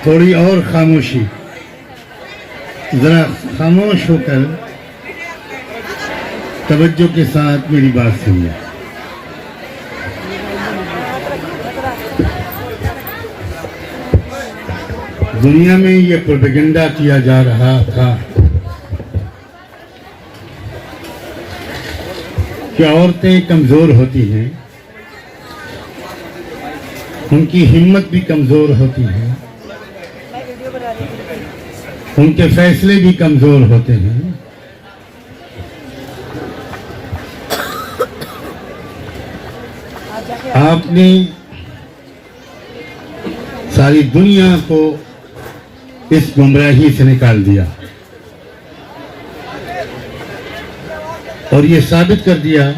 थोड़ी और खामोशी, जरा खामोश होकर तवज्जो के साथ मेरी बात सुनिए। दुनिया में ये प्रोपेगेंडा किया जा रहा था कि औरतें कमजोर होती हैं, उनकी हिम्मत भी कमजोर होती है, उनके फैसले भी कमजोर होते हैं। आपने सारी दुनिया को इस गुमराही से निकाल दिया और ये साबित कर दिया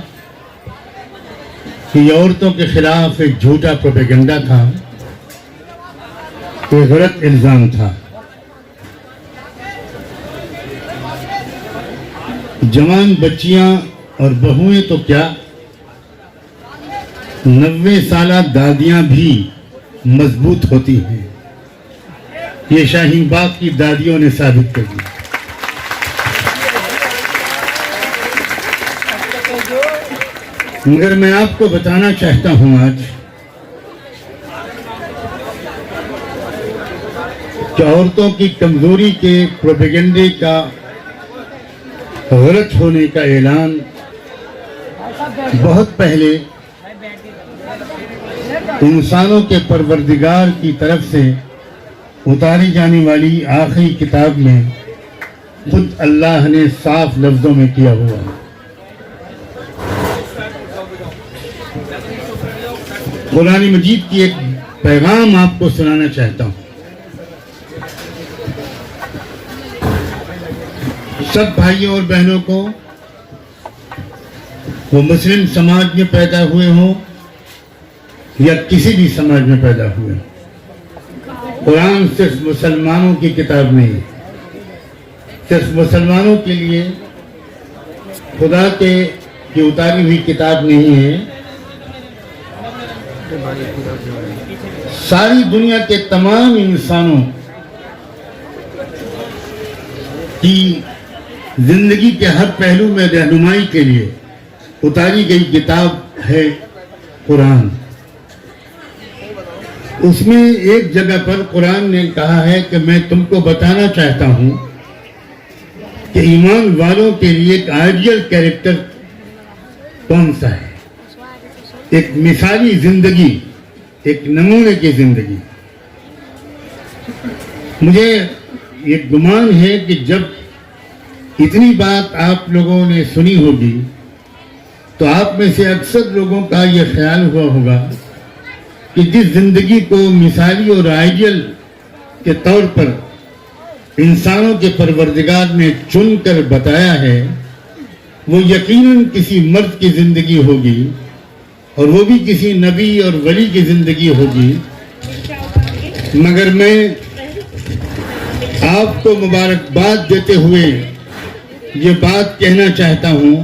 कि औरतों के खिलाफ एक झूठा प्रोपेगेंडा था, एक गलत इल्जाम था। जवान बच्चियां और बहुएं तो क्या, 90 साल दादियां भी मजबूत होती हैं। ये शाहीन बाग की दादियों ने साबित कर दिया। मगर मैं आपको बताना चाहता हूं आज कि औरतों की कमजोरी के प्रोपेगेंडे का गलत होने का ऐलान बहुत पहले इंसानों के परवरदिगार की तरफ से उतारी जाने वाली आखिरी किताब में खुद अल्लाह ने साफ लफ्जों में किया हुआ। कुरान मजीद की एक पैगाम आपको सुनाना चाहता हूं। सब भाइयों और बहनों को, वो मुस्लिम समाज में पैदा हुए हों या किसी भी समाज में पैदा हुए, कुरान सिर्फ मुसलमानों की किताब नहीं है, सिर्फ मुसलमानों के लिए खुदा की उतारी हुई किताब नहीं है। सारी दुनिया के तमाम इंसानों की जिंदगी के हर पहलू में रहनुमाई के लिए उतारी गई किताब है कुरान। उसमें एक जगह पर कुरान ने कहा है कि मैं तुमको बताना चाहता हूं कि ईमान वालों के लिए एक आइडियल कैरेक्टर कौन सा है, एक मिसाली जिंदगी, एक नमूने की जिंदगी। मुझे ये गुमान है कि जब इतनी बात आप लोगों ने सुनी होगी तो आप में से अक्सर लोगों का यह ख्याल हुआ होगा कि जिस जिंदगी को मिसाली और आइडियल के तौर पर इंसानों के परवरदिगार ने चुनकर बताया है, वो यकीनन किसी मर्द की जिंदगी होगी और वो भी किसी नबी और वली की जिंदगी होगी। मगर मैं आपको मुबारकबाद देते हुए ये बात कहना चाहता हूं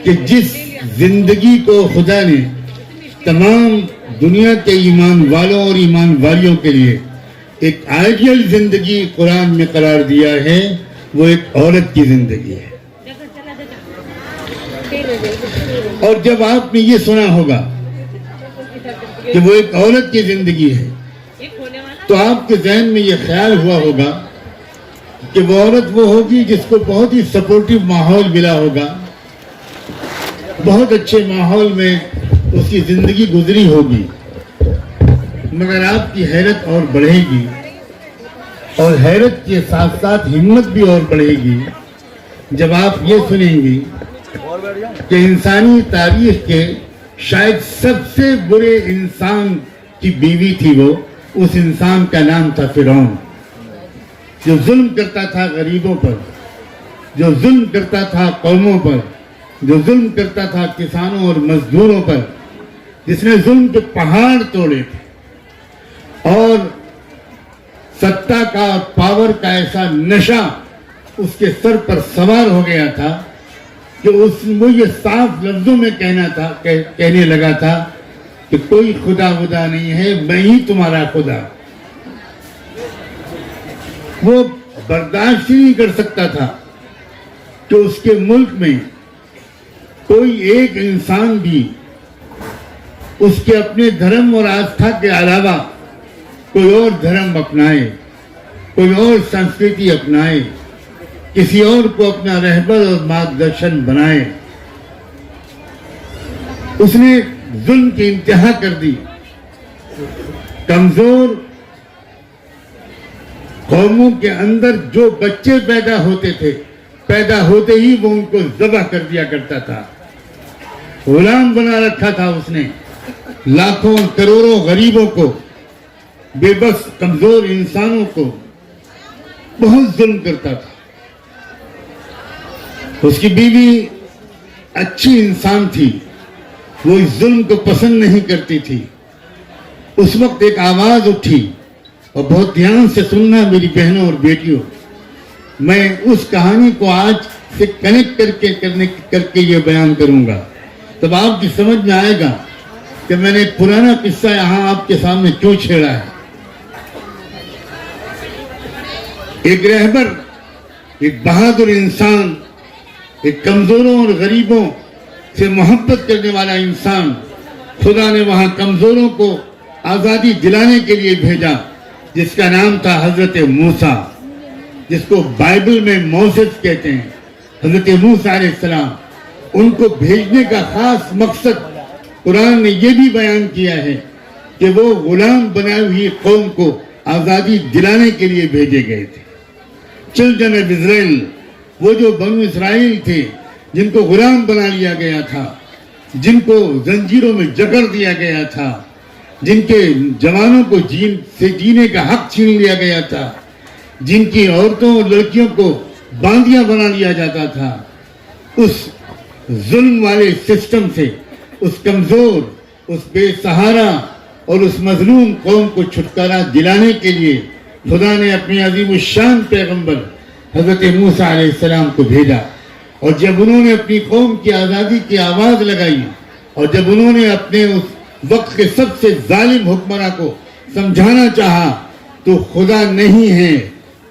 कि जिस जिंदगी को खुदा ने तमाम दुनिया के ईमान वालों और ईमान वालियों के लिए एक आइडियल जिंदगी कुरान में करार दिया है, वो एक औरत की जिंदगी है। और जब आपने ये सुना होगा कि वो एक औरत की जिंदगी है तो आपके जहन में ये ख्याल हुआ होगा कि वो औरत वो होगी जिसको बहुत ही सपोर्टिव माहौल मिला होगा, बहुत अच्छे माहौल में उसकी जिंदगी गुजरी होगी। मगर आपकी हैरत और बढ़ेगी और हैरत के साथ साथ हिम्मत भी और बढ़ेगी जब आप ये सुनेंगी कि इंसानी तारीख के शायद सबसे बुरे इंसान की बीवी थी वो। उस इंसान का नाम था फिरौन, जो जुल्म करता था गरीबों पर, जो जुल्म करता था कौमों पर, जो जुल्म करता था किसानों और मजदूरों पर, जिसने जुल्म के पहाड़ तोड़े थे और सत्ता का पावर का ऐसा नशा उसके सर पर सवार हो गया था कि वो ये साफ लफ्जों में कहने लगा था कि कोई खुदा खुदा नहीं है, मैं ही तुम्हारा खुदा। वो बर्दाश्त ही नहीं कर सकता था कि उसके मुल्क में कोई एक इंसान भी उसके अपने धर्म और आस्था के अलावा कोई और धर्म अपनाए, कोई और संस्कृति अपनाए, किसी और को अपना रहबर और मार्गदर्शन बनाए। उसने जुल्म की इंतहा कर दी। कमजोर कौमों के अंदर जो बच्चे पैदा होते थे, पैदा होते ही वो उनको ज़ब्ह कर दिया करता था। गुलाम बना रखा था उसने। लाखों करोड़ों गरीबों को, बेबस कमजोर इंसानों को बहुत जुल्म करता था। उसकी बीवी अच्छी इंसान थी, वो इस जुल्म को पसंद नहीं करती थी। उस वक्त एक आवाज उठी, और बहुत ध्यान से सुनना मेरी बहनों और बेटियों, मैं उस कहानी को आज से कनेक्ट करके ये बयान करूंगा, तब आपकी समझ में आएगा कि मैंने एक पुराना किस्सा यहां आपके सामने क्यों छेड़ा है। एक रहबर, एक बहादुर इंसान, एक कमजोरों और गरीबों से मोहब्बत करने वाला इंसान, खुदा ने वहां कमजोरों को आजादी दिलाने के लिए भेजा, जिसका नाम था हजरत मूसा, जिसको बाइबल में मोसेस कहते हैं। हजरत मूसा अलैहिस्सलाम, उनको भेजने का खास मकसद कुरान ने यह भी बयान किया है कि वो गुलाम बनाई हुई कौम को आजादी दिलाने के लिए भेजे गए थे। चिल्ड्रन ऑफ इजराइल, वो जो बनु इस्राइल थे, जिनको गुलाम बना लिया गया था, जिनको जंजीरों में जकड़ दिया गया था, जिनके जवानों को जीने का हक छीन लिया गया था, जिनकी औरतों और लड़कियों को बांदियां बना लिया जाता था, उस जुल्म वाले सिस्टम से उस कमजोर, उस बेसहारा और उस मजलूम कौम को छुटकारा दिलाने के लिए खुदा ने अपने अजीमुश्शान पैगंबर हजरत मूसा अलैहिस्सलाम को भेजा। और जब उन्होंने अपनी कौम की आज़ादी की आवाज़ लगाई, और जब उन्होंने अपने उस वक्त के सबसे जालिम हुक्मरान को समझाना चाहा, तो खुदा नहीं है,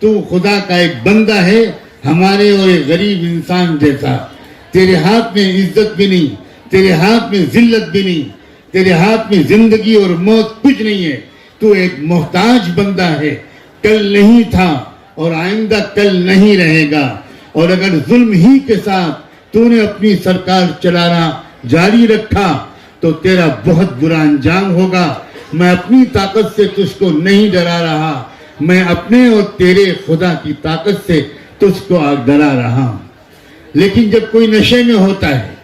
तू खुदा का एक बंदा है, हमारे और एक गरीब इंसान जैसा। तेरे हाथ में इज्जत भी नहीं, तेरे हाथ में जिल्लत भी नहीं, तेरे हाथ में जिंदगी और मौत कुछ नहीं है। तू एक मोहताज बंदा है, कल नहीं था और आइंदा कल नहीं रहेगा। और अगर जुल्म ही के साथ तूने अपनी सरकार चलाना जारी रखा तो तेरा बहुत बुरा अंजाम होगा। मैं अपनी ताकत से तुझको नहीं डरा रहा, मैं अपने और तेरे खुदा की ताकत से तुझको डरा रहा हूं। लेकिन जब कोई नशे में होता है,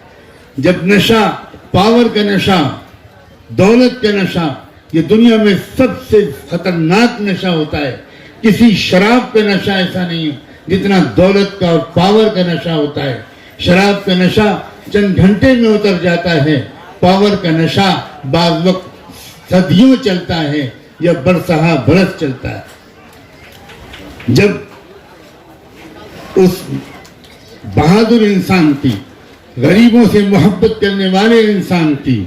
जब नशा, पावर का नशा, दौलत का नशा, ये दुनिया में सबसे खतरनाक नशा होता है। किसी शराब का नशा ऐसा नहीं है जितना दौलत का और पावर का नशा होता है। शराब का नशा चंद घंटे में उतर जाता है, पावर का नशा बाज़ वक्त सदियों चलता है या बरसहा बरस चलता है। जब उस बहादुर इंसान की, गरीबों से मोहब्बत करने वाले इंसान की,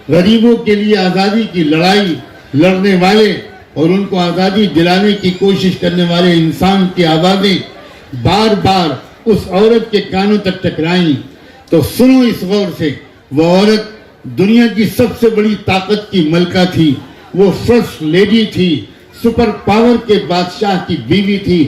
गरीबों के लिए आज़ादी की लड़ाई लड़ने वाले और उनको आज़ादी दिलाने की कोशिश करने वाले इंसान की आवाज़ें बार बार उस औरत के कानों तक टकराई, तो सुनो इस गौर से, वो औरत दुनिया की सबसे बड़ी ताकत की मलका थी, वो फर्स्ट लेडी थी, सुपर पावर के बादशाह की बीवी थी।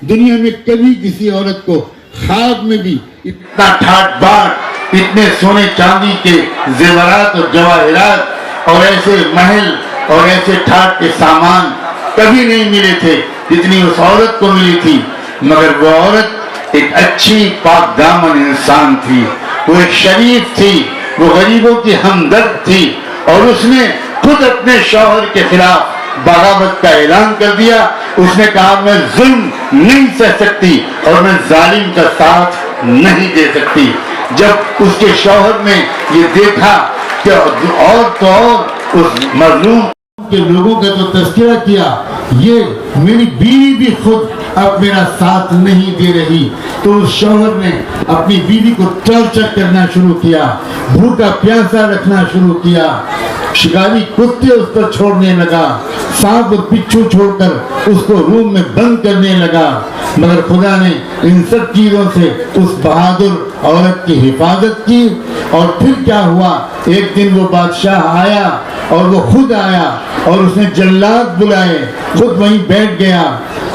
दुनिया में कभी किसी औरत को ख्वाब में भी इतना ठाट बाट, इतने सोने चांदी के जेवरात और जवाहरात और ऐसे महल और ऐसे ठाट के सामान कभी नहीं मिले थे जितनी उस औरत को मिली थी। मगर वो औरत एक अच्छी पाक दामन इंसान थी, वो एक शरीफ थी, वो गरीबों की हमदर्द थी, और उसने खुद अपने शौहर के खिलाफ बगावत का ऐलान कर दिया। उसने कहा, मैं जुल्म नहीं सह सकती और मैं जालिम का साथ नहीं दे सकती। जब उसके शौहर ने ये देखा कि और तो और उस मजलूम के लोगों का तो तज़किरा किया, ये मेरी बीवी भी खुद अब मेरा साथ नहीं दे रही, तो उस शौहर ने अपनी बीवी को टॉर्चर करना शुरू किया, भूखा प्यासा रखना शुरू किया, शिकारी कुत्ते उस पर छोड़ने लगा, सांप और बिच्छू छोड़कर उसको रूम में बंद करने लगा। मगर खुदा ने इन सब चीजों से उस बहादुर औरत की हिफाजत की। और फिर क्या हुआ, एक दिन वो बादशाह आया और वो खुद आया और उसने जल्लाद बुलाए, खुद वहीं बैठ गया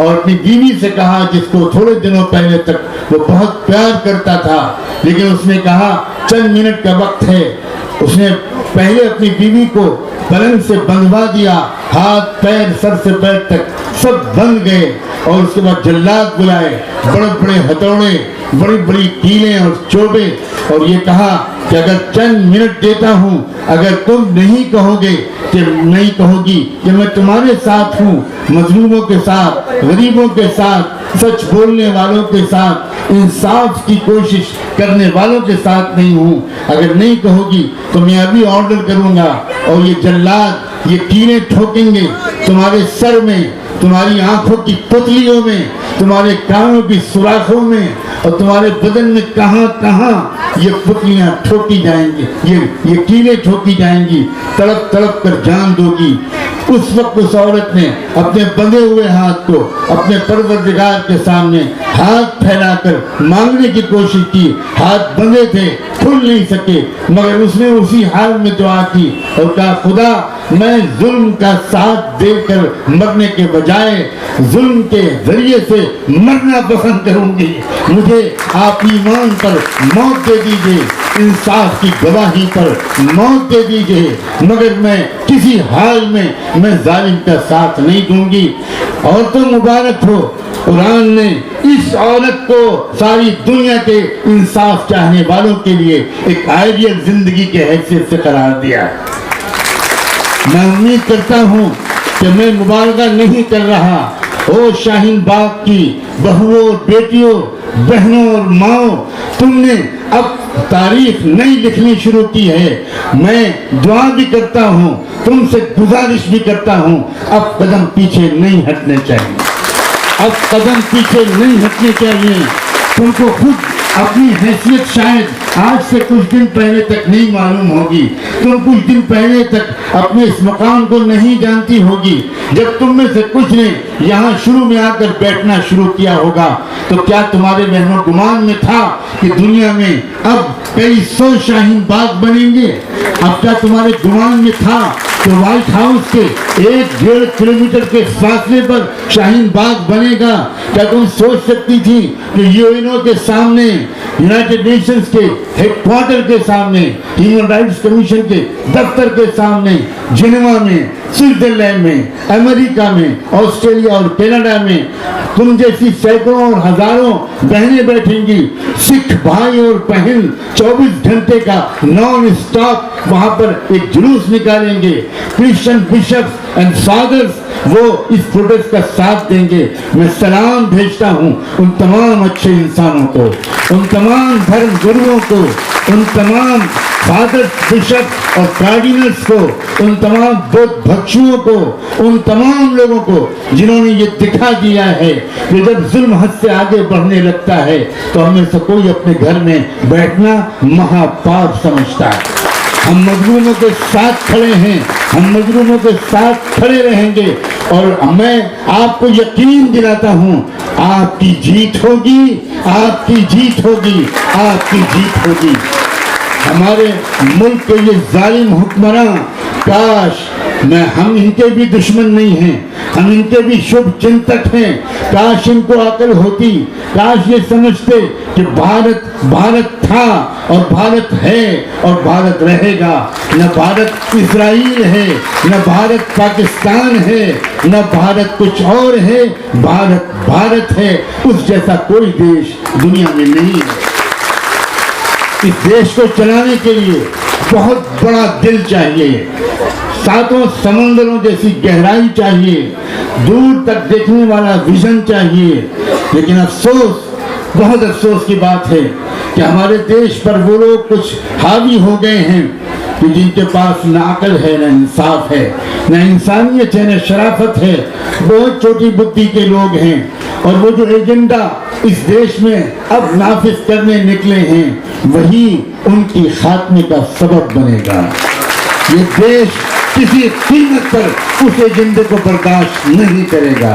और अपनी बीवी से कहा, जिसको थोड़े दिनों पहले तक वो बहुत प्यार करता था, लेकिन उसने कहा चंद मिनट का वक्त है। उसने पहले अपनी बीवी को पलंग से बंधवा दिया, हाथ पैर सर से पैर तक सब बंध गए और उसके बाद जल्लाद बुलाए, बड़े बड़े हथौड़े, बड़ी बड़ी कीलें और चोबे, और ये कहा कि अगर चंद मिनट देता हूँ, अगर तुम नहीं कहोगे कि नहीं कहोगी कि मैं तुम्हारे साथ हूँ, मजलूमों के साथ, गरीबों के साथ, सच बोलने वालों के साथ, इंसाफ की कोशिश करने वालों के साथ नहीं हूँ, अगर नहीं कहोगी तो मैं अभी ऑर्डर करूँगा और ये जल्लाद ये कीलें ठोकेंगे तुम्हारे सर में, तुम्हारी आंखों की पुतलियों में, तुम्हारे कानों की सुराखों में और तुम्हारे बदन में कहां कहां ये पुतलियां ठोकी जाएंगी, ये कीलें ठोकी जाएंगी, तड़प तड़प कर जान दोगी। उस वक्त उस औरत ने अपने बंधे हुए हाथ को अपने परवरदिगार के सामने हाथ फैलाकर मांगने की कोशिश की। हाथ बंधे थे, खुल नहीं सके, मगर उसने उसी हाल में दुआ की और कहा, खुदा मैं जुल्म का साथ देकर मरने के बजाय जुल्म के जरिए से मरना पसंद करूंगी। मुझे आप ईमान पर मौत दे दीजिए, इंसाफ की गवाही पर मौत दे दीजिए, मगर मैं किसी हाल में मैं जालिम का साथ नहीं दूंगी। और तो मुबारक हो, कुरान ने इस औरत को सारी दुनिया के इंसाफ चाहने वालों के लिए एक आइडियल जिंदगी के हैसियत से करार दिया। मैं उम्मीद करता हूँ कि मैं मुबारका नहीं कर रहा। ओ शाहीन बाग की बहुओं, बेटियों, बहनों और माओ, तुमने अब तारीख नई लिखनी शुरू की है। मैं दुआ भी करता हूँ, तुमसे गुजारिश भी करता हूँ, अब कदम पीछे नहीं हटने चाहिए, अब कदम पीछे नहीं हटने चाहिए। तुमको खुद अपनी हैसियत शायद आज से कुछ दिन पहले तक नहीं मालूम होगी, तुम कुछ दिन पहले तक अपने इस मकाम को नहीं जानती होगी। जब तुम में से कुछ ने यहाँ शुरू में आकर बैठना शुरू किया होगा, तो क्या तुम्हारे बहनों गुमान में था कि दुनिया में अब कई 100 शाहीन बाग बनेंगे? अब क्या तुम्हारे गुमान में था कि व्हाइट हाउस के 1-1.5 किलोमीटर के फासले पर शाहीन बाग बनेगा? क्या तुम सोच सकती थी कि यूएनओ के सामने, यूनाइटेड नेशंस के हेडक्वार्टर के सामने, ह्यूमन राइट्स कमीशन के दफ्तर के सामने, जिनेवा में, स्विट्जरलैंड में, अमेरिका में, ऑस्ट्रेलिया और कनाडा में तुम जैसी सैकड़ों और हजारों बहनें बैठेंगी, सिख भाई और बहन 24 घंटे का नॉन स्टॉप वहां पर एक जुलूस निकालेंगे। क्रिश्चियन बिशप्स एंड फादर्स वो इस प्रोटेस्ट का साथ देंगे। मैं सलाम भेजता हूं उन तमाम अच्छे इंसानों को, उन तमाम धर्म गुरुओं को, उन तमाम फादर्स, बिशप और कार्डिनल्स को, उन तमाम बौद्ध भिक्षुओं को, उन तमाम लोगों को जिन्होंने ये दिखा दिया है कि जब जुल्म हद से आगे बढ़ने लगता है तो हमें से कोई अपने घर में बैठना महापाप समझता है। हम मजलूमों के साथ खड़े हैं, हम मजलूमों के साथ खड़े रहेंगे और मैं आपको यकीन दिलाता हूँ आपकी जीत होगी, आपकी जीत होगी, आपकी जीत होगी। हमारे मुल्क के ये जालिम हुक्मरान, काश हम इनके भी दुश्मन नहीं हैं, हम इनके भी शुभ चिंतक हैं। काश इनको अकल होती, काश ये समझते कि भारत भारत था और भारत है और भारत रहेगा। न भारत इस्राइल है, न भारत पाकिस्तान है, न भारत कुछ और है, भारत भारत है। उस जैसा कोई देश दुनिया में नहीं है। इस देश को चलाने के लिए बहुत बड़ा दिल चाहिए, सातों समंदरों जैसी गहराई चाहिए, दूर तक देखने वाला विजन चाहिए। लेकिन अफसोस, बहुत अफसोस की बात है कि हमारे देश पर वो लोग कुछ हावी हो गए हैं कि जिनके पास न अकल है, न इंसाफ है, न इंसानियत है, न शराफत है। बहुत छोटी बुद्धि के लोग हैं और वो जो एजेंडा इस देश में अब नाफिज करने निकले हैं, वही उनकी खात्मे का सबब बनेगा। ये देश किसी कीमत पर उस एजेंडे को बर्दाश्त नहीं करेगा।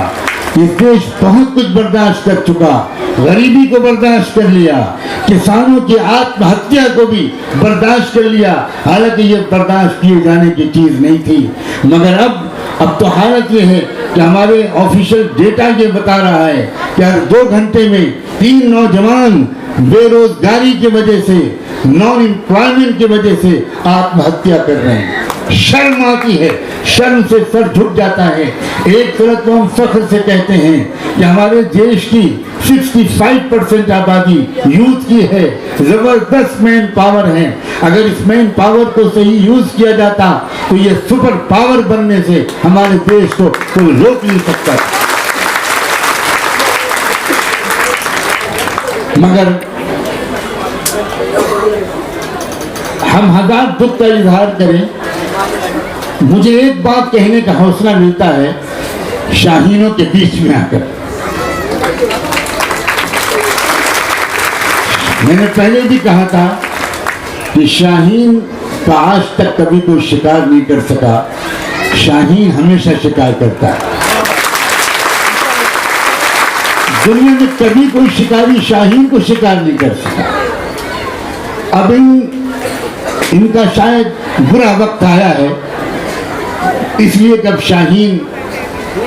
ये देश बहुत कुछ बर्दाश्त कर चुका, गरीबी को बर्दाश्त कर लिया, किसानों की आत्महत्या को भी बर्दाश्त कर लिया, हालांकि ये बर्दाश्त किए जाने की चीज नहीं थी। मगर अब तो हालत ये है कि हमारे ऑफिशियल डेटा ये बता रहा है कि हर 2 घंटे में 3 नौजवान बेरोजगारी की वजह से, नॉन एम्प्लॉयमेंट की वजह से आत्महत्या कर रहे हैं। शर्म आती है, शर्म से सर झुक जाता है। एक तरफ तो हम फख्र से कहते हैं कि हमारे देश की 65% आबादी यूथ की है, जबरदस्त मैन पावर है। अगर इस मैन पावर को सही यूज किया जाता तो ये सुपर पावर बनने से हमारे देश को कोई रोक नहीं सकता। मगर हम हजार दुख का इजहार करें, मुझे एक बात कहने का हौसला मिलता है शाहीनों के बीच में आकर। मैंने पहले भी कहा था कि शाहीन का आज तक कभी कोई शिकार नहीं कर सका, शाहीन हमेशा शिकार करता है। दुनिया में कभी कोई शिकारी शाहीन को शिकार नहीं कर सका। अब इनका शायद बुरा वक्त आया है, इसलिए कब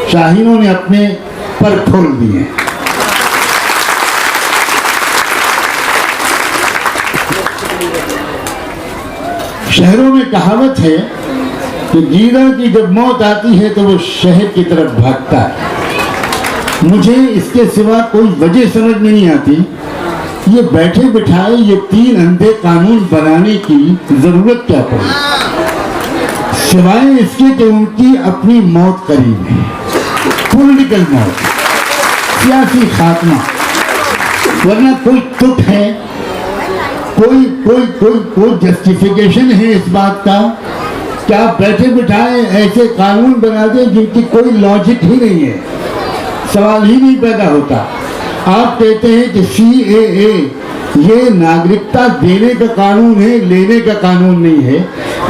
शाहीनों ने अपने पर खोल दिए। शहरों में कहावत है कि गीदड़ की जब मौत आती है तो वो शहर की तरफ भागता है। मुझे इसके सिवा कोई वजह समझ में नहीं आती, ये बैठे बिठाए ये 3 अंधे कानून बनाने की जरूरत क्या पड़ी, सिवाय इसके कि उनकी अपनी मौत करीब है, पॉलिटिकल मौत, सियासी खात्मा। वरना कोई तुक है, कोई जस्टिफिकेशन है इस बात का कि आप बैठे बिठाए ऐसे कानून बना दें जिनकी कोई लॉजिक ही नहीं है, सवाल ही नहीं पैदा होता। आप कहते हैं कि CAA ये नागरिकता देने का कानून है, लेने का कानून नहीं है।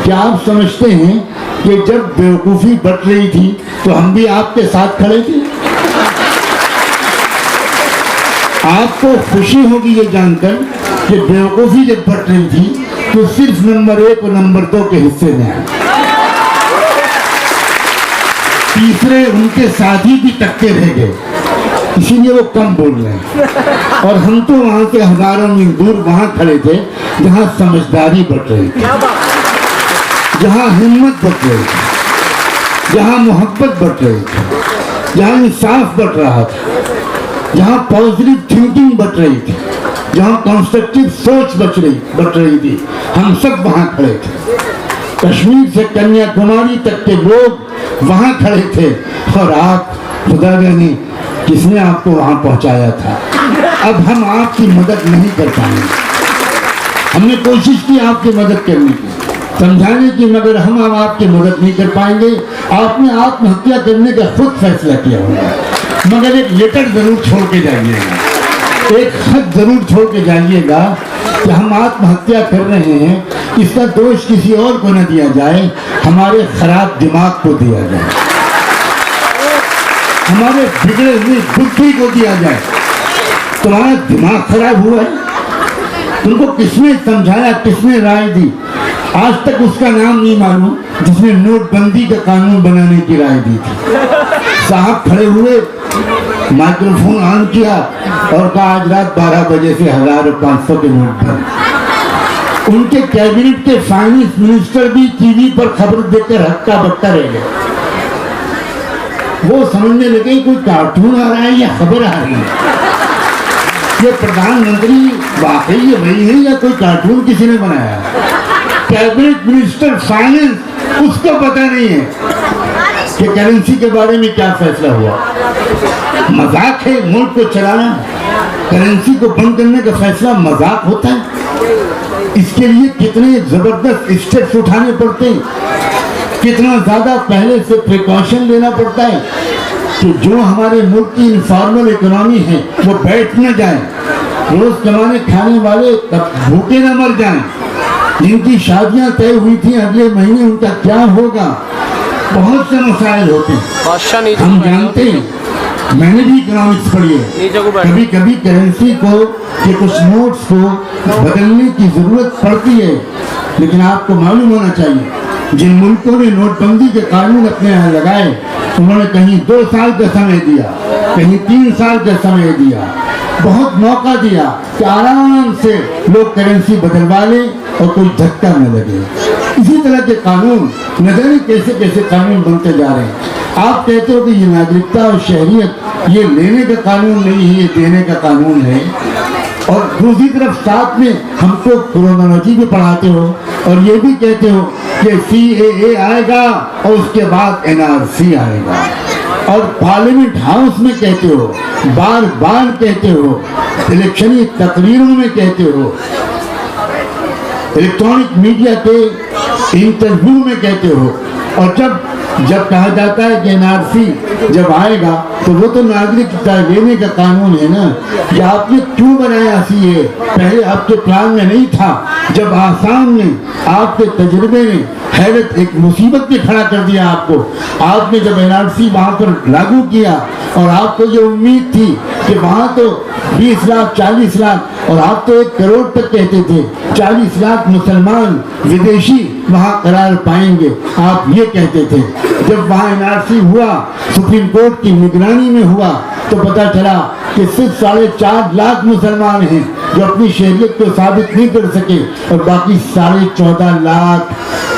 क्या आप समझते हैं कि जब बेवकूफ़ी बट रही थी तो हम भी आपके साथ खड़े थे? आपको खुशी होगी ये जानकर कि बेवकूफ़ी जब बट रही थी तो सिर्फ नंबर 1 और नंबर 2 के हिस्से में आए, तीसरे उनके साथी भी तकते रह गए, इसीलिए वो कम बोल रहे हैं। और हम तो वहां से हजारों मील दूर वहां खड़े थे जहां समझदारी बट रही थी, जहां हिम्मत बट रही थी, जहां मोहब्बत बट रही थी, जहां इंसाफ बट रहा था, जहां पॉजिटिव थिंकिंग बट रही थी, जहां कंस्ट्रक्टिव सोच बट रही थी। हम सब वहां खड़े थे। कश्मीर से कन्याकुमारी तक के लोग वहां खड़े थे और आप, खुदा जाने किसने आपको वहां पहुंचाया था। अब हम आपकी मदद नहीं कर पाएंगे। हमने कोशिश की आपकी मदद करने की, समझाने की, मगर हम अब आपकी मदद नहीं कर पाएंगे। आपने आत्महत्या करने का खुद फैसला किया होगा, मगर एक लेटर जरूर छोड़ के जाइएगा, एक खत जरूर छोड़ के जाइएगा कि हम आत्महत्या कर रहे हैं। इसका दोष किसी और को न दिया जाए, हमारे खराब दिमाग को दिया जाए, हमारे बिगड़े हुए बुद्धि को दिया जाए। तुम्हारा दिमाग खराब हुआ है, तुमको किसने समझाया, किसने राय दी? आज तक उसका नाम नहीं मालूम जिसने नोटबंदी का कानून बनाने की राय दी थी। साहब खड़े हुए, माइक्रोफोन ऑन किया और कहा आज रात 12 बजे से 1000 और 500 के नोट बंद। उनके कैबिनेट के फाइनेंस मिनिस्टर भी टीवी पर खबर देखकर हक्का बक्का रह गए। वो समझने लगे कोई कार्टून आ रहा है या खबर आ रही है, ये प्रधानमंत्री वाकई वही है या कोई कार्टून किसी ने बनाया। कैबिनेट मिनिस्टर फाइनेंस, उसको पता नहीं है कि करेंसी के बारे में क्या फैसला हुआ। मजाक है मुल्क को चलाना, करेंसी को बंद करने का फैसला मजाक होता है? इसके लिए कितने जबरदस्त स्टेप्स उठाने पड़ते हैं, कितना ज्यादा पहले से प्रिकॉशन लेना पड़ता है कि जो हमारे मुल्क की इनफॉर्मल इकोनॉमी है वो बैठ न जाए, रोज कमाने खाने वाले तब भूखे न मर जाएं, जिनकी शादियां तय हुई थी अगले महीने उनका क्या होगा, बहुत से मसाइल होते हैं, हम जानते हैं, मैंने भी इकोनॉमिक्स पढ़ी है। कभी कभी करेंसी को कि कुछ नोट्स को बदलने की जरूरत पड़ती है, लेकिन आपको मालूम होना चाहिए जिन मुल्कों ने नोटबंदी के कानून अपने यहाँ लगाए, उन्होंने कहीं 2 साल का समय दिया, कहीं 3 साल का समय दिया, बहुत मौका दिया कि आराम से लोग करेंसी बदलवा लें और कोई धक्का न लगे। इसी तरह के कानून न जाने कैसे कैसे कानून बनते जा रहे हैं। आप कहते हो कि ये नागरिकता और शहरियत ये लेने का कानून नहीं है, ये देने का कानून है, और दूसरी तरफ साथ में हमको क्रोनोलॉजी भी पढ़ाते हो और ये भी कहते हो कि CAA आएगा और उसके बाद NRC आएगा, और पार्लियामेंट हाउस में कहते हो, बार बार कहते हो, इलेक्शनी तकरीरों में कहते हो, इलेक्ट्रॉनिक मीडिया के इंटरव्यू में कहते हो, और जब कहा जाता है कि NRC जब आएगा तो वो तो नागरिकता लेने का कानून है ना। कि आपने क्यों बनाया CAA? पहले आपके प्लान में नहीं था। जब आसाम ने आपके तजुर्बे ने हैरत एक मुसीबत में खड़ा कर दिया आपने जब NRC वहाँ पर लागू किया और आपको ये उम्मीद थी कि वहाँ तो 20 लाख 40 लाख और आप तो 1 करोड़ तक कहते थे, 40 लाख मुसलमान विदेशी वहाँ करार पाएंगे, आप ये कहते थे। जब वहाँ NRC हुआ, सुप्रीम कोर्ट की निगरानी में हुआ, तो पता चला कि सिर्फ 4.5 लाख मुसलमान हैं जो अपनी शहरियत को साबित नहीं कर सके, और बाकी 14.5 लाख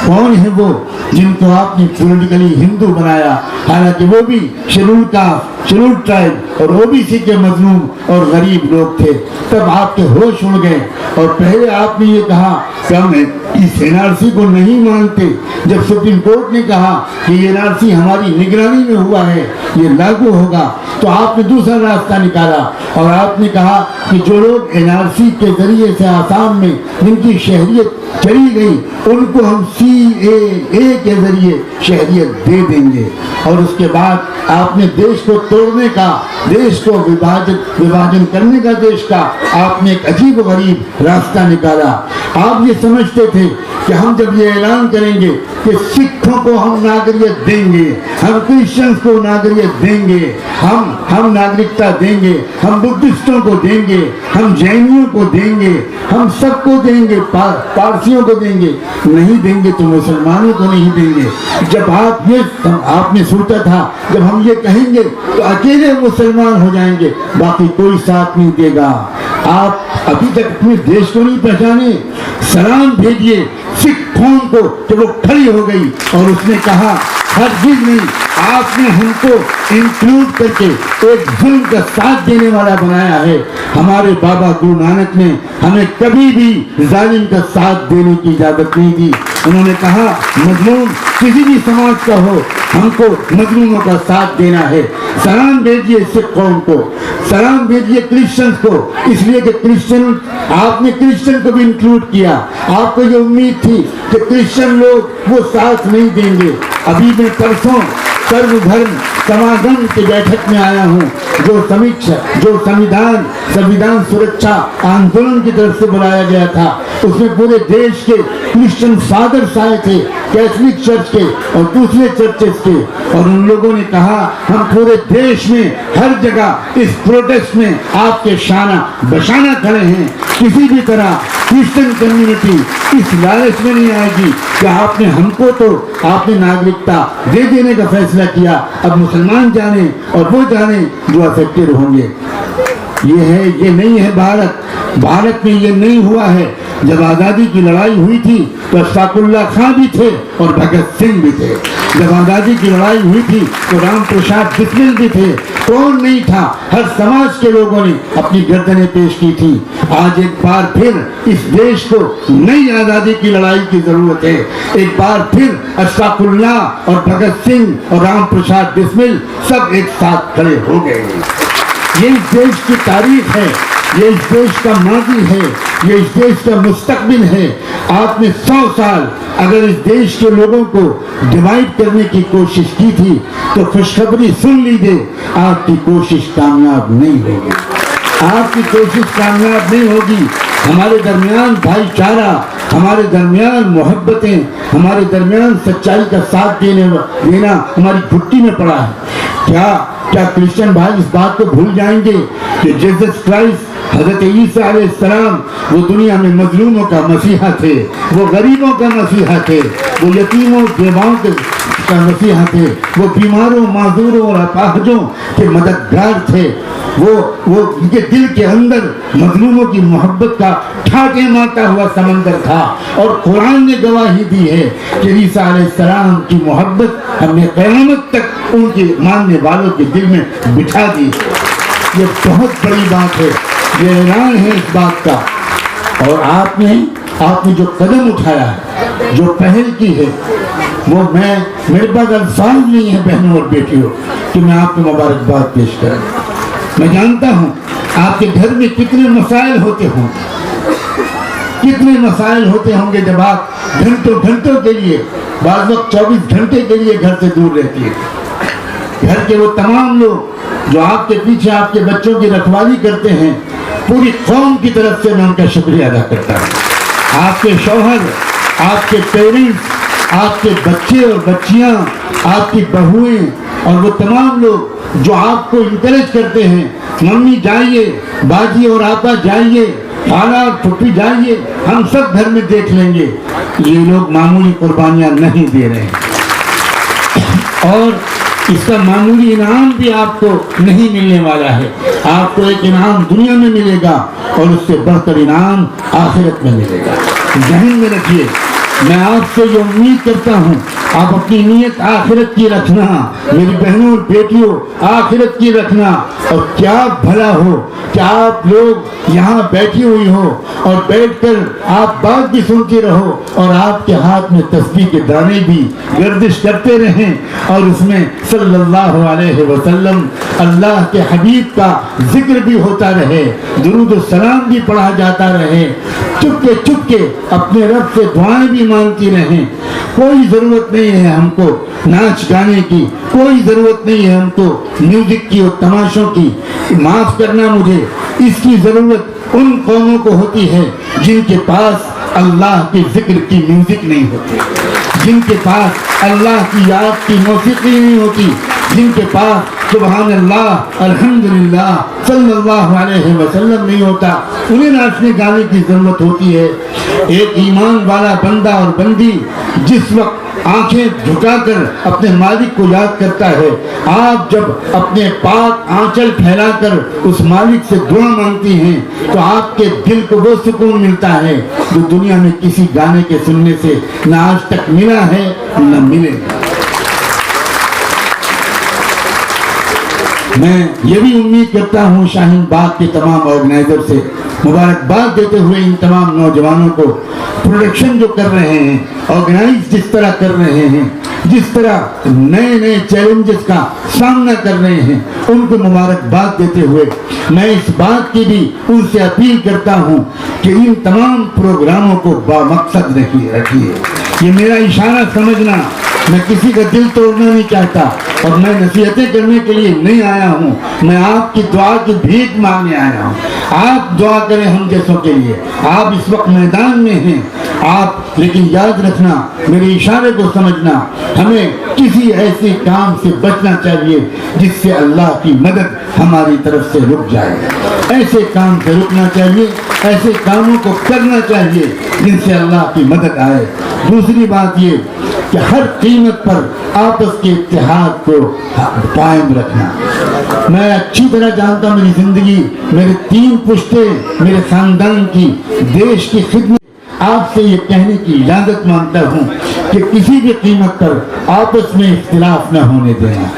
कौन है वो जिनको आपने पॉलिटिकली हिंदू बनाया, हालांकि वो भी शेड्यूल कास्ट, शेड्यूल ट्राइब और OBC के मजलूम और गरीब लोग थे। तब आपके होश उड़ गए और पहले आपने ये कहा कि हम इस NRC को नहीं मानते। जब सुप्रीम कोर्ट ने कहा कि NRC हमारी निगरानी में हुआ है, ये लागू होगा, तो आपने दूसरा रास्ता निकाला और आपने कहा कि जो लोग NRC के जरिए से आसाम में जिनकी शहरियत चली गई, उनको हम CAA के जरिए शहरियत दे देंगे। और उसके बाद आपने देश को तोड़ने का, देश को विभाजन करने का, देश का आपने एक अजीब गरीब रास्ता निकाला। आप ये समझते थे कि हम जब ये ऐलान करेंगे कि सिखों को हम नागरिकता देंगे, हम क्रिश्चियंस को नागरिकता देंगे, हम नागरिकता देंगे, हम बुद्धिस्टों को देंगे, हम जैनियों को देंगे, हम सबको देंगे, पारसियों को देंगे, नहीं देंगे तो मुसलमानों को नहीं देंगे। जब आपने सोचा था जब हम ये कहेंगे तो अकेले मुसलमान हो जाएंगे, बाकी कोई साथ नहीं देगा। आप अभी तक अपने देश को नहीं पहचाने। सलाम भेजिए सिख कौम को कि वो खड़ी हो गई और उसने कहा हर चीज नहीं, आपने हमको इंक्लूड करके एक जुल्म का साथ देने वाला बनाया है। हमारे बाबा गुरु नानक ने हमें कभी भी जालिम का साथ देने की इजाजत नहीं दी। उन्होंने कहा मजलूम किसी भी समाज का हो, हमको मजलूमों का साथ देना है। सलाम भेजिए सिख कौम को, सलाम भेजिए क्रिश्चियंस को, इसलिए कि क्रिश्चियन, आपने क्रिश्चियन को भी इंक्लूड किया। आपको ये उम्मीद थी कि क्रिश्चियन लोग वो साथ नहीं देंगे। अभी मैं परसों सर्वधर्म समागम की बैठक में आया हूँ, जो संविधान सुरक्षा आंदोलन की तरफ से बुलाया गया था, उसमें पूरे देश के क्रिश्चियन फादर्स आए थे, कैथलिक चर्च के और दूसरे चर्चेस के, और उन लोगों ने कहा हम पूरे देश में हर जगह इस प्रोटेस्ट में आपके शाना बशाना खड़े हैं। किसी भी तरह क्रिश्चियन कम्युनिटी इस लालच में नहीं आएगी कि आपने नागरिकता दे देने का फैसला किया, अब मुसलमान जाने और वो जाने जो अफेक्टेड होंगे। ये नहीं है भारत में ये नहीं हुआ है। जब आज़ादी की लड़ाई हुई थी तो अशफाकुल्लाह खां भी थे और भगत सिंह भी थे। जब आज़ादी की लड़ाई हुई थी तो राम प्रसाद बिस्मिल भी थे। कौन नहीं था? हर समाज के लोगों ने अपनी गर्दनें पेश की थी। आज एक बार फिर इस देश को नई आज़ादी की लड़ाई की जरूरत है। एक बार फिर अशफाकुल्लाह और भगत सिंह और राम प्रसाद बिस्मिल सब एक साथ खड़े हो गए। ये इस देश की तारीख है, ये इस देश का माजी है, ये इस देश का मुस्तकबिल है। आपने 100 साल अगर इस देश के लोगों को डिवाइड करने की कोशिश की थी तो खुशखबरी सुन लीजिए, आपकी कोशिश कामयाब नहीं होगी। आपकी कोशिश कामयाब नहीं होगी। हमारे दरमियान भाईचारा हमारे दरमियान मोहब्बतें, हमारे दरमियान सच्चाई का साथ देना हमारी घुट्टी में पड़ा है। क्या क्रिश्चियन भाई इस बात को भूल जाएंगे कि जीसस क्राइस्ट हजरत ईसा अलैहिस्सलाम वो दुनिया में मजलूमों का मसीहा थे, वो गरीबों का मसीहा थे, वो यतीमों बेवाओं का मसीहा थे, वो बीमारों माजूरों और अपाहजों के मददगार थे। वो उनके दिल के अंदर मजलूमों की मोहब्बत का ठाटे मारता हुआ समंदर था। और कुरान ने गवाही दी है कि ईसा अलैहिस्सलाम की मोहब्बत हमने क़यामत तक उनके मानने वालों के दिल में बिठा दी। ये बहुत बड़ी बात है, ये ऐलान है इस बात का। और आपने जो कदम उठाया है, जो पहल की है, वो मेरे पास अल्फाज नहीं है बहनों और बेटियों कि मैं आपको मुबारकबाद पेश करूं। मैं जानता हूं आपके घर में कितने मसाइल होते होंगे जब आप घंटों के लिए, बाद वक्त 24 घंटे के लिए घर से दूर रहती है। घर के वो तमाम लोग जो आपके पीछे आपके बच्चों की रखवाली करते हैं, पूरी कौम की तरफ से मैं उनका शुक्रिया अदा करता हूँ। आपके शौहर, आपके पेरेंट्स, आपके बच्चे और बच्चियां, आपकी बहुएं और वो तमाम लोग जो आपको इंकरेज करते हैं, मम्मी जाइए, बाजी और आपा जाइए, खाला और फुफी जाइए, हम सब घर में देख लेंगे। ये लोग मामूली कुर्बानियां नहीं दे रहे हैं और इसका मामूली इनाम भी आपको नहीं मिलने वाला है। आपको एक इनाम दुनिया में मिलेगा और उससे बढ़कर इनाम आखिरत में मिलेगा। ध्यान में रखिए, मैं आपसे ये उम्मीद करता हूँ आप अपनी नीयत आखिरत की रखना, मेरी बहनों और बेटियों, आखिरत की रखना। और क्या भला हो कि आप लोग यहाँ बैठी हुई हो और बैठकर आप बात भी सुनते रहो और आपके हाथ में तस्बीह के दाने भी गर्दिश करते रहें और उसमें सल्लल्लाहु अलैहि वसल्लम अल्लाह के हबीब का जिक्र भी होता रहे, दुरूद और सलाम भी पढ़ा जाता रहे, चुपके अपने रब से दुआएं भी मांगती रहें। कोई ज़रूरत नहीं है हमको नाच गाने की, कोई ज़रूरत नहीं है हमको म्यूजिक की और तमाशों की। माफ़ करना मुझे, इसकी ज़रूरत उन कौमों को होती है जिनके पास अल्लाह के जिक्र की म्यूजिक नहीं होती, जिनके पास अल्लाह की याद की मौसीकी नहीं होती, जिनके पास सुभान अल्लाह अल्हम्दुलिल्लाह सल्लल्लाहु अलैहि वसल्लम नहीं होता। उन्हें नाचने गाने की ज़रूरत होती है। एक ईमान वाला बंदा और बंदी जिस वक्त आंखें झुकाकर अपने मालिक को याद करता है, आप जब अपने पाक आंचल फैलाकर उस मालिक से दुआ मांगती हैं तो आपके दिल को वो सुकून मिलता है जो दुनिया में किसी गाने के सुनने से न आज तक मिला है न मिलेगा। मैं ये भी उम्मीद करता हूँ शाहीन बाग के तमाम ऑर्गेनाइजर से मुबारकबाद देते हुए इन तमाम नौजवानों को प्रोडक्शन जो कर रहे हैं, ऑर्गेनाइज जिस तरह कर रहे हैं, जिस तरह नए चैलेंजेस का सामना कर रहे हैं, उनको मुबारकबाद देते हुए मैं इस बात की भी उनसे अपील करता हूँ कि इन तमाम प्रोग्रामों को बामकसद रखिए। ये मेरा इशारा समझना, मैं किसी का दिल तोड़ना नहीं चाहता और मैं नसीहतें करने के लिए नहीं आया हूँ, मैं आपकी दुआ की भीख मांगने आया हूँ। आप दुआ करें हम जैसों के लिए। आप इस वक्त मैदान में हैं आप, लेकिन याद रखना, मेरे इशारे को समझना, हमें किसी ऐसे काम से बचना चाहिए जिससे अल्लाह की मदद हमारी तरफ से रुक जाए। ऐसे काम से रुकना चाहिए, ऐसे कामों को करना चाहिए जिनसे अल्लाह की मदद आए। दूसरी बात ये कि हर कीमत पर आपस के इत्तेहाद को कायम रखना। मैं अच्छी तरह जानता हूँ, मेरी जिंदगी, मेरे 3 पुश्तें मेरे खानदान की देश की खिदमत, आपसे ये कहने की इजाजत मांगता हूँ कि किसी भी कीमत पर आपस में इख्तिलाफ न होने देना,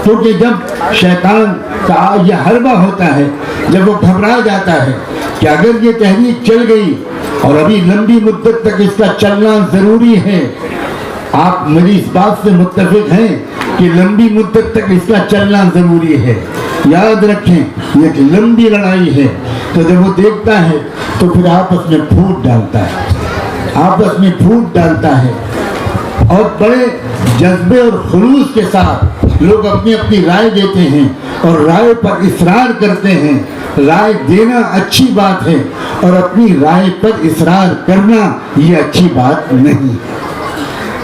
क्योंकि जब शैतान का यह हरबा होता है, जब वो घबरा जाता है कि अगर ये तहरीक चल गई और अभी लंबी मुद्दत तक इसका चलना जरूरी है, आप मेरी इस बात से मुत्तफिक हैं कि लंबी मुद्दत तक इसका चलना जरूरी है। याद रखें, ये एक लंबी लड़ाई है। तो जब वो देखता है तो फिर आपस में फूट डालता है, आपस में फूट डालता है और बड़े जज्बे और खुलूस के साथ लोग अपनी अपनी राय देते हैं और राय पर इसरार करते हैं राय देना अच्छी बात है और अपनी राय पर इसरार करना ये अच्छी बात नहीं।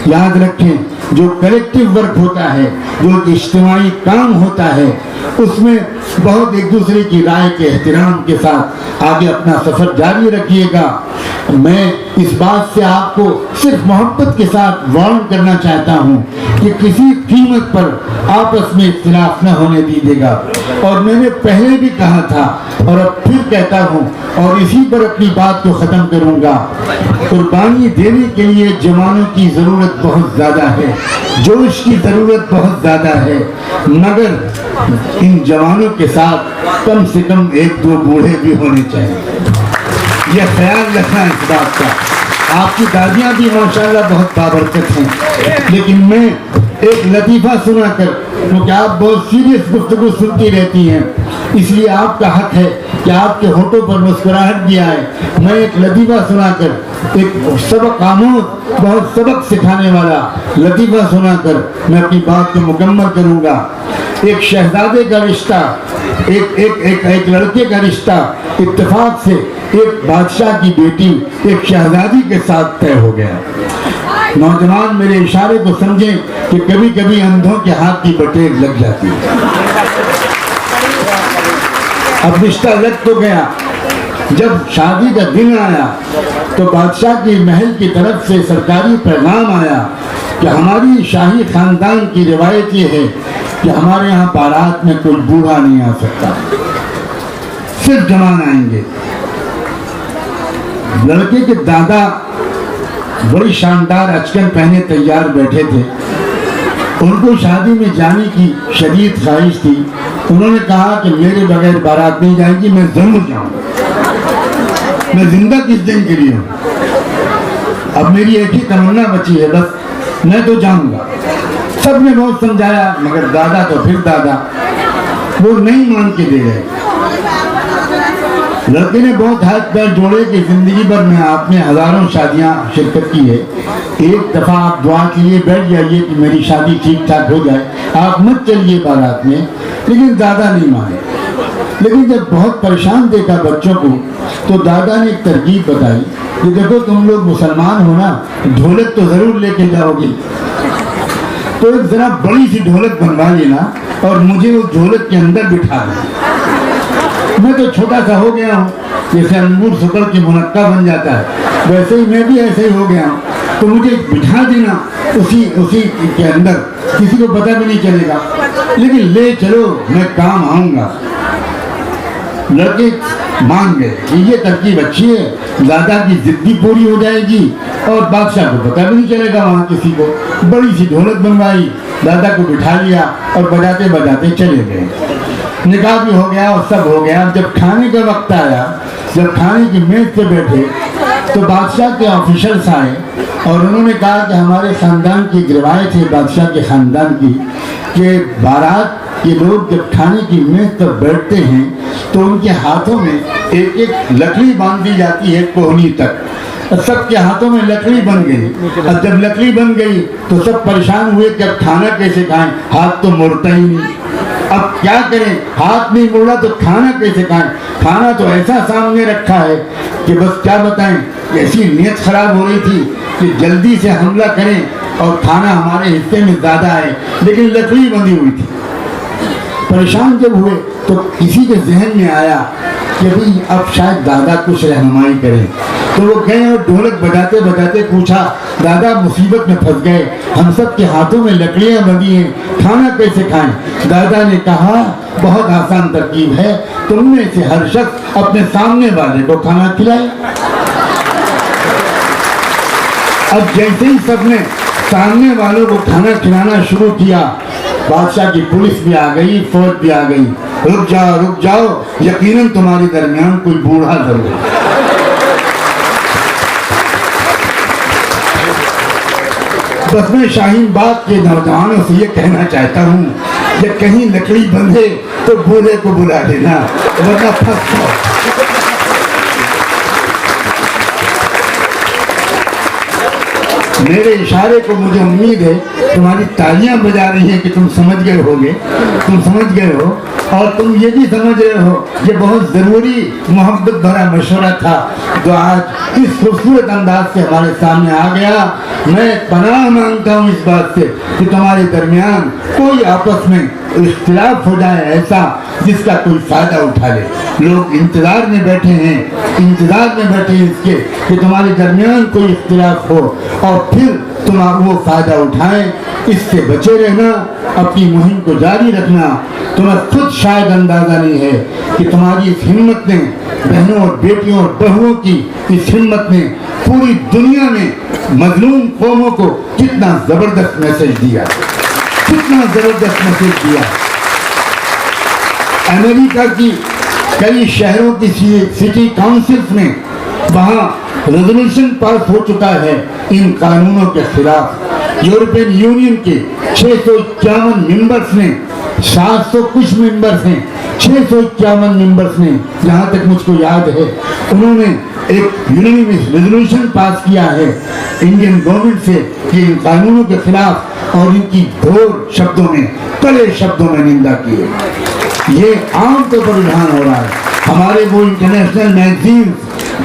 याद रखें, जो कलेक्टिव वर्क होता है, जो इज्तिमाई काम होता है, उसमें बहुत एक दूसरे की राय के एहतराम के साथ आगे अपना सफर जारी रखिएगा। मैं इस बात से आपको सिर्फ मोहब्बत के साथ वार्न करना चाहता हूँ कि किसी कीमत पर आपस में इख्तिलाफ न होने दीजिएगा। और मैंने पहले भी कहा था और अब फिर कहता हूँ और इसी पर अपनी बात को ख़त्म करूँगा, कुर्बानी देने के लिए जवानों की ज़रूरत बहुत ज़्यादा है, जोश की ज़रूरत बहुत ज़्यादा है, मगर इन जवानों के साथ कम से कम एक दो बूढ़े भी होने चाहिए। यह ख्याल रखना इस बात का। आपकी दादियाँ भी माशाल्लाह बहुत बाबरकत हैं, लेकिन मैं एक लतीफ़ा सुनाकर, क्योंकि आप बहुत सीरियस गुफ्तगू सुनती रहती हैं, इसलिए आपका हक है कि आपके होठों पर मुस्कुराहट भी आए। मैं एक लतीफ़ा सुनाकर, एक सबक आमोज, बहुत सबक सिखाने वाला लतीफ़ा सुनाकर मैं अपनी बात को मुकम्मल करूँगा। एक शहजादे का रिश्ता, एक लड़के का रिश्ता इत्तेफाक से एक बादशाह की बेटी एक शहजादी के साथ तय हो गया। नौजवान मेरे इशारे को समझें कि कभी कभी अंधों के हाथ की बटेर लग जाती है। अब रिश्ता लग तो गया। जब शादी का दिन आया तो बादशाह की महल की तरफ से सरकारी पैगाम आया कि हमारी शाही खानदान की रिवायत ये है कि हमारे यहाँ बारात में कोई बूढ़ा नहीं आ सकता, सिर्फ जवान आएंगे। लड़के के दादा बड़ी शानदार अचकन पहने तैयार बैठे थे। उनको शादी में जाने की शदीद ख्वाहिश थी। उन्होंने कहा कि मेरे बगैर बारात नहीं जाएगी, मैं जरूर जाऊंगा, मैं जिंदा किस दिन के लिए हूँ। अब मेरी एक ही तमन्ना बची है, बस मैं तो जाऊंगा। सबने बहुत समझाया, मगर दादा तो फिर दादा, वो नहीं मान के दे रहे। लड़के ने बहुत हाथ पैर जोड़े कि जिंदगी भर में आपने हजारों शादियां शिरकत की है, एक दफा आप दुआ के लिए बैठ जाइए कि मेरी शादी ठीक ठाक हो जाए, आप मत चलिए बारात में। लेकिन दादा नहीं माने। लेकिन जब बहुत परेशान देखा बच्चों को, तो दादा ने एक तरकीब बताई कि देखो तुम लोग मुसलमान हो ना, ढोलक तो जरूर लेके जाओगे, तो एक जरा बड़ी सी ढोलक बनवा लेना और मुझे उस ढोलक के अंदर बिठा देना। मैं तो छोटा सा हो गया हूँ, जैसे अंगूर सुकड़ के मुनक्का बन जाता है, वैसे ही मैं भी ऐसे ही हो गया हूँ, तो मुझे बिठा देना उसी के अंदर, किसी को पता भी नहीं चलेगा, लेकिन ले चलो मैं काम आऊँगा। लड़के मान गए कि ये तरकीब अच्छी है, दादा की जिद्दी पूरी हो जाएगी और बादशाह को पता भी नहीं चलेगा वहाँ किसी को। बड़ी सी ढोलक बनवाई, दादा को बिठा लिया और बजाते बजाते चले गए। निकाह भी हो गया और सब हो गया। जब खाने का वक्त आया, जब खाने की मेज पे बैठे, तो बादशाह के ऑफिसर्स आए और उन्होंने कहा कि हमारे ख़ानदान की एक रिवायत है, बादशाह के ख़ानदान की, कि बारात के लोग जब खाने की मेज पर बैठते हैं तो उनके हाथों में एक एक लकड़ी बांध दी जाती है कोहनी तक। सबके हाथों में लकड़ी बन गई। और जब लकड़ी बन गई तो सब परेशान हुए कि अब खाना कैसे खाएं, हाथ तो मुड़ता ही नहीं। अब क्या करें, हाथ नहीं मुड़ा तो खाना कैसे खाएं। खाना तो ऐसा सामने रखा है कि बस क्या बताएं, ऐसी नीयत खराब हो रही थी कि जल्दी से हमला करें और खाना हमारे हिस्से में ज़्यादा है, लेकिन लकड़ी बंधी हुई थी। परेशान जब हुए तो किसी के जहन में आया कि भाई अब शायद दादा कुछ रहनुमाई करें। तो वो गए और ढोलक बजाते बजाते पूछा, दादा मुसीबत में फंस गए, हम सब के हाथों में लकड़ियां बंधी हैं, खाना कैसे खाएं। दादा ने कहा बहुत आसान तरकीब है, तुम में से हर शख्स अपने सामने वाले को खाना खिलाए। अब जैसे ही सबने सामने वालों को खाना खिलाना शुरू किया, बादशाह की पुलिस भी आ गई, फौज भी आ गई। रुक जाओ, यकीनन तुम्हारे दरमियान कोई बूढ़ा जरूर। बस मैं शाहीन बाग के नौजवानों से ये कहना चाहता हूँ कि कहीं लकड़ी बंधे तो बूढ़े को बुला देना, वरना फंस जाओ। मेरे इशारे को मुझे उम्मीद है तुम्हारी तालियां बजा रही हैं कि तुम समझ गए होगे, तुम समझ गए हो, और तुम ये भी समझ रहे हो ये बहुत ज़रूरी मोहब्बत भरा मशवरा था जो आज इस खूबसूरत अंदाज से हमारे सामने आ गया। मैं पनाह मांगता हूँ इस बात से कि तुम्हारे दरमियान कोई आपस में इख्तिलाफ हो जाए ऐसा जिसका कोई फ़ायदा उठा ले। लोग इंतज़ार में बैठे हैं, इंतज़ार में बैठे हैं इसके कि तुम्हारे दरमियान कोई इख्तिलाफ हो और फिर तुम वो फ़ायदा उठाएं। इससे बचे रहना, अपनी मुहिम को जारी रखना। तुम्हें खुद शायद अंदाज़ा नहीं है कि तुम्हारी इस हिम्मत ने, बहनों और बेटियों और बहुओं की इस हिम्मत ने पूरी दुनिया में मजलूम कौमों को कितना ज़बरदस्त मैसेज दिया, कितना ज़बरदस्त मैसेज दिया। अमेरिका की कई शहरों की सिटी काउंसिल्स में वहाँ रेजोल्यूशन पास हो चुका है इन कानूनों के खिलाफ। यूरोपियन यूनियन के 651 मेंबर्स ने, 700 कुछ मेंबर्स हैं, 651 मेंबर्स ने, जहाँ तक मुझको याद है, उन्होंने एक यूनानिमस रेजोल्यूशन पास किया है इंडियन गवर्नमेंट से कि इन कानूनों के खिलाफ और इनकी घोर शब्दों में, कड़े शब्दों में निंदा की है। ये आमतौर पर रुझान हो रहा है। हमारे वो international magazine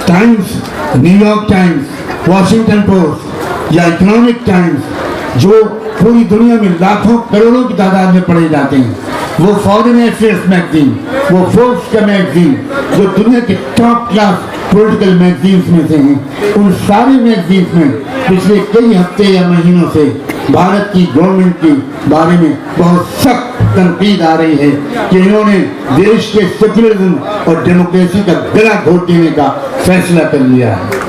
times, New York times, Washington post या इकोनॉमिक टाइम्स जो पूरी दुनिया में लाखों करोड़ों की तादाद में पढ़े जाते हैं, वो फॉरेन अफेयर्स मैगजीन, वो फोर्ब्स का मैगजीन जो दुनिया के टॉप क्लास पॉलिटिकल मैगजीन्स में से हैं, उन सारे मैगजीन्स में पिछले कई हफ्ते या महीनों से भारत की गवर्नमेंट के बारे में बहुत सख्त तनकीद आ रही है कि इन्होंने देश के सेक्युलरिज्म और डेमोक्रेसी का गला घोट देने का फैसला कर लिया है।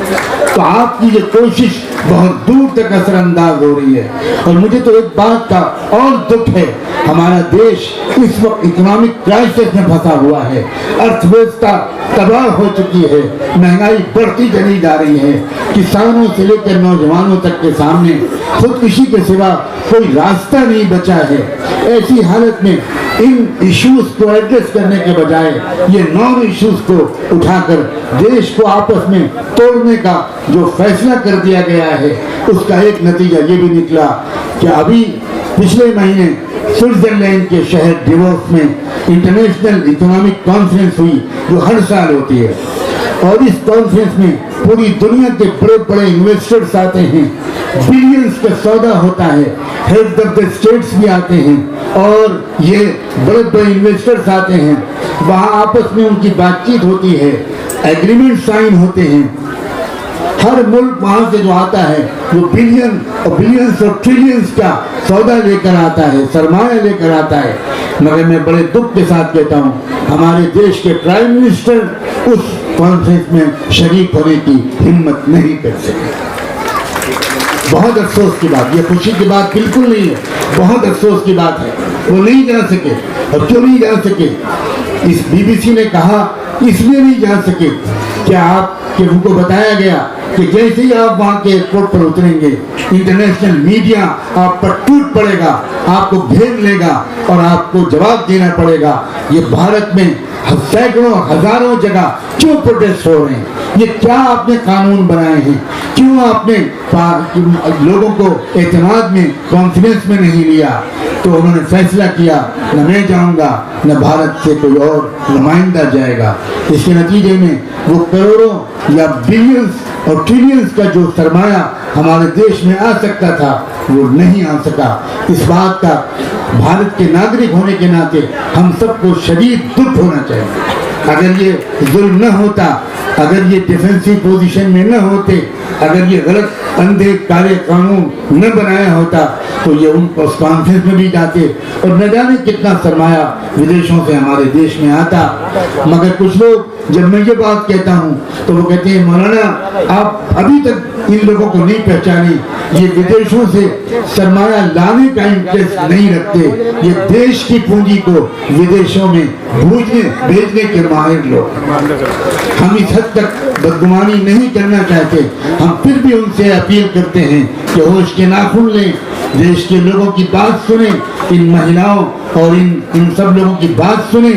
तो आपकी ये कोशिश बहुत दूर तक असरअंदाज हो रही है। और मुझे तो एक बात का और दुख है, हमारा देश इस वक्त इकोनॉमिक क्राइसिस में फंसा हुआ है, अर्थव्यवस्था तबाह हो चुकी है, महंगाई बढ़ती चली जा रही है, किसानों से लेकर नौजवानों तक के सामने खुदकुशी के सिवा कोई रास्ता नहीं बचा है। ऐसी हालत में इन इश्यूज को एड्रेस करने के बजाय ये नॉन इश्यूज को उठाकर देश को आपस में तोड़ने का जो फैसला कर दिया गया है, उसका एक नतीजा ये भी निकला कि अभी पिछले महीने स्विट्जरलैंड के शहर डिवोस में इंटरनेशनल इकोनॉमिक कॉन्फ्रेंस हुई जो हर साल होती है, और इस कॉन्फ्रेंस में पूरी दुनिया के बड़े बड़े इन्वेस्टर्स आते हैं, बिलियंस का सौदा होता है, हेड ऑफ द स्टेट्स भी आते हैं और ये बड़े बड़े इन्वेस्टर्स आते हैं। वहाँ आपस में उनकी बातचीत होती है, एग्रीमेंट साइन होते हैं। हर मुल्क वहाँ से जो आता है वो बिलियन और बिलियंस और ट्रिलियंस का सौदा लेकर आता है, सरमाया लेकर आता है। मगर मैं बड़े दुख के साथ कहता हूँ, हमारे देश के प्राइम मिनिस्टर उस कॉन्फ्रेंस में शरीक होने की हिम्मत नहीं कर सके। बहुत अफसोस की बात, ये खुशी की बात बिल्कुल नहीं है, बहुत अफसोस की बात है, वो नहीं जा सके। और क्यों नहीं जा सके? इस बीबीसी ने कहा इसलिए नहीं जा सके कि उनको बताया गया कि जैसे ही आप वहाँ के एयरपोर्ट पर उतरेंगे, इंटरनेशनल मीडिया आप पर टूट पड़ेगा, आपको घेर लेगा और आपको जवाब देना पड़ेगा। ये भारत में सैकड़ों हजारों जगह क्यों प्रोटेस्ट हो रहे हैं, ये क्या आपने कानून बनाए हैं, क्यों आपने लोगों को एतमाद में, कॉन्फिडेंस में नहीं लिया? तो उन्होंने फैसला किया न मैं जाऊंगा न भारत से कोई और नुमाइंदा जाएगा। इसके नतीजे में वो करोड़ों या बिलियंस और ट्रिलियंस का जो सरमाया हमारे देश में आ सकता था वो नहीं आ सका। इस बात का भारत के नागरिक होने के नाते हम सबको शदीद दुख होना चाहिए। अगर ये जुल्म न होता, अगर ये डिफेंसिव पोजीशन में न होते, अगर ये गलत अंधे काले कानून न बनाया होता तो ये उस कॉन्फ्रेंस में भी जाते और न जाने कितना सरमाया विदेशों से हमारे देश में आता। मगर कुछ लोग जब मैं ये बात कहता हूँ तो वो कहते हैं मौलाना आप अभी तक इन लोगों को नहीं पहचाने, ये विदेशों से सरमाया लाने का इंटरेस्ट नहीं रखते, ये देश की पूंजी को विदेशों में भेजने के माहिर लोग। हम इस हद तक बदगुमानी नहीं करना चाहते, हम फिर भी उनसे अपील करते हैं कि होश के नाखून लें, देश के लोगों की बात सुने, इन महिलाओं और इन सब लोगों की बात सुने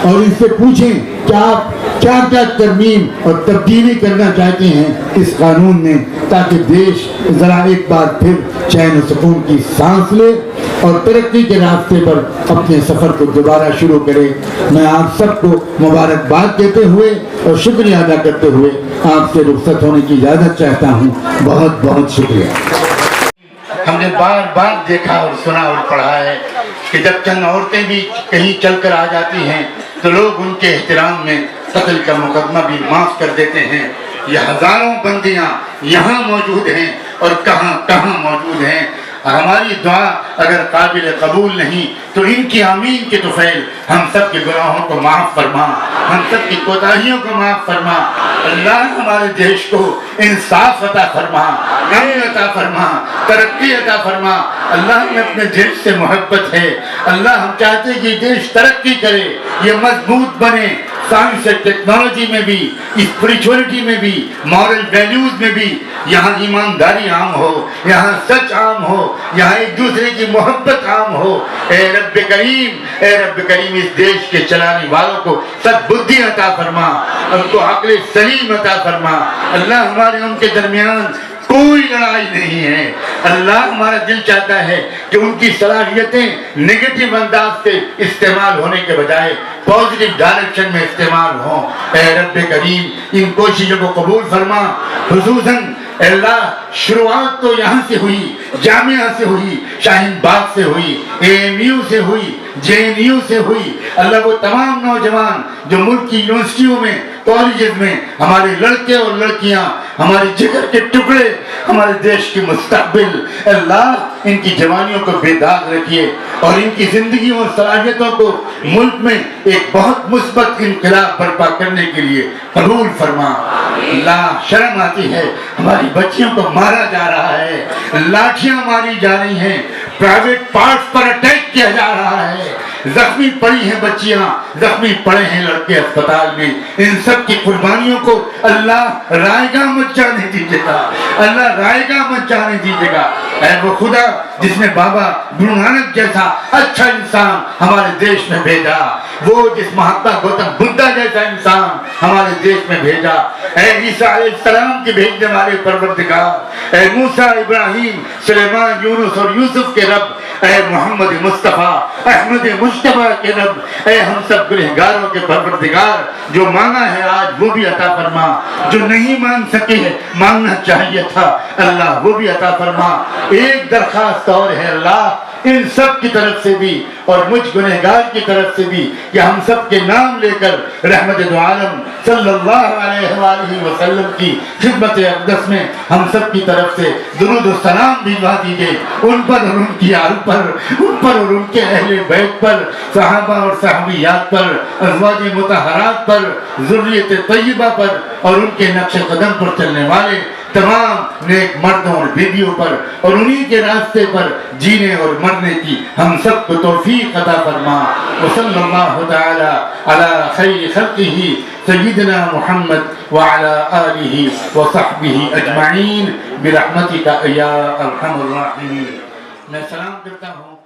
और इनसे पूछें क्या आप क्या क्या तरमीम और तब्दीली करना चाहते हैं इस कानून में, ताकि देश ज़रा एक बार फिर चैन और सुकून की सांस ले और तरक्की के रास्ते पर अपने सफ़र को दोबारा शुरू करे। मैं आप सबको मुबारकबाद देते हुए और शुक्रिया अदा करते हुए आपसे रुखसत होने की इजाज़त चाहता हूँ। बहुत बहुत शुक्रिया। हमने बार बार देखा और सुना और पढ़ा है कि जब चंद औरतें भी कहीं चलकर आ जाती हैं तो लोग उनके एहतराम में कत्ल का मुकदमा भी माफ़ कर देते हैं। ये हज़ारों बंदियाँ यहाँ मौजूद हैं और कहाँ कहाँ मौजूद हैं। हमारी दुआ अगर काबिल कबूल नहीं तो इनकी आमीन के तुफैल हम सब के गुनाहों को माफ़ फरमा, हम सब की कोताहियों को माफ़ फरमा। अल्लाह हमारे देश को इंसाफ अता फरमा, अमन अता फरमा, तरक्की अता फरमा। अल्लाह में अपने देश से मोहब्बत है। अल्लाह हम चाहते हैं कि देश तरक्की करे, ये मजबूत बने, साइंस एंड टेक्नोलॉजी में भी, स्पिरिचुअलिटी में भी, मॉरल वैल्यूज में भी यहाँ ईमानदारी आम हो, यहाँ सच आम हो, यहाँ एक दूसरे की मोहब्बत आम हो। ए रब्बे करीम इस देश के चलाने वालों को सद्बुद्धि अता फरमा, उनको अक्ल सलीम अता फरमा। अल्लाह हमारे उनके दरमियान कोई लड़ाई नहीं है। अल्लाह हमारा दिल चाहता है कि उनकी सलाहियतें नेगेटिव अंदाज से इस्तेमाल होने के बजाय पॉजिटिव डायरेक्शन में इस्तेमाल हों। ए रब्बे करीम इन कोशिशों को कबूल फरमा। खुसूसन अल्लाह शुरुआत तो यहाँ से हुई, जामिया से हुई, शाहीन बाग से हुई, AMU से हुई, JNU से हुई। अल्लाह वो तमाम नौजवान जो मुल्क की यूनिवर्सिटियों में, कॉलेजेस में, हमारे लड़के और लड़कियां, हमारे जिगर के टुकड़े, हमारे देश की मुस्तकबिल, अल्लाह इनकी जवानियों को बेदाग रखिए और इनकी जिंदगी और सलाहियतों को मुल्क में एक बहुत मुस्बत इनकलाब बर्पा करने के लिए कबूल फरमा। अल्लाह शर्म आती है, हमारी बच्चियों को मारा जा रहा है, लाठियां मारी जा रही हैं, प्राइवेट पार्ट्स पर अटैक किया जा रहा है, जख्मी पड़ी हैं बच्चियां, जख्मी पड़े हैं लड़के अस्पताल में। इन सब की कुर्बानियों को अल्लाह रायगा मत जाने दीजिएगा, अल्लाह रायगा मत जाने दीजिएगा। ऐ वो खुदा जिसने बाबा गुरु नानक जैसा अच्छा इंसान हमारे देश में भेजा, वो जिस महात्मा गौतम बुद्धा जैसा इंसान हमारे देश में भेजा, ऐ ईसा अलैहिस्सलाम के भेजने वाले परवरदिगार, ऐ मूसा, इब्राहिम, सुलेमान, यूनुस और यूसुफ के रब, ऐ मोहम्मद मुस्तफ़ा, अहमद मुस्तफ़ा के रब, ऐ हम सब गुनहगारों के परवरदिगार, जो मांगा है आज वो भी अता फरमा, जो नहीं मांग सके मांगना चाहिए था अल्लाह वो भी अता फरमा। एक दरखास्त और है अल्लाह इन सब की तरफ से भी और मुझ गुनहगार की तरफ से भी कि हम सब के नाम लेकर रहमत दो आलम सल्लल्लाहु अलैहि वसल्लम की खिदमत अक़दस में हम सब की तरफ से दुरूद और सलाम भिजवा दीजिए उन पर और उनकी आल पर, उन पर और उनके अहले बैत पर, सहाबा और सहाबियात पर, अज़वाज मुतहरात पर, ज़ुर्रियत तय्यबा पर और उनके नक्श कदम पर चलने वाले तमाम नेक मर्दों और बीवियों पर और उन्हीं के रास्ते पर जीने और मरने की हम सबको तौफीक अता फरमा। वसल्लल्लाहु तआला अला खैर खल्क़िही सय्यिदना मुहम्मद व अला आलिही व सहबिही अजमईन बिरहमतिका या अरहमर राहिमीन। मैं सलाम करता हूँ।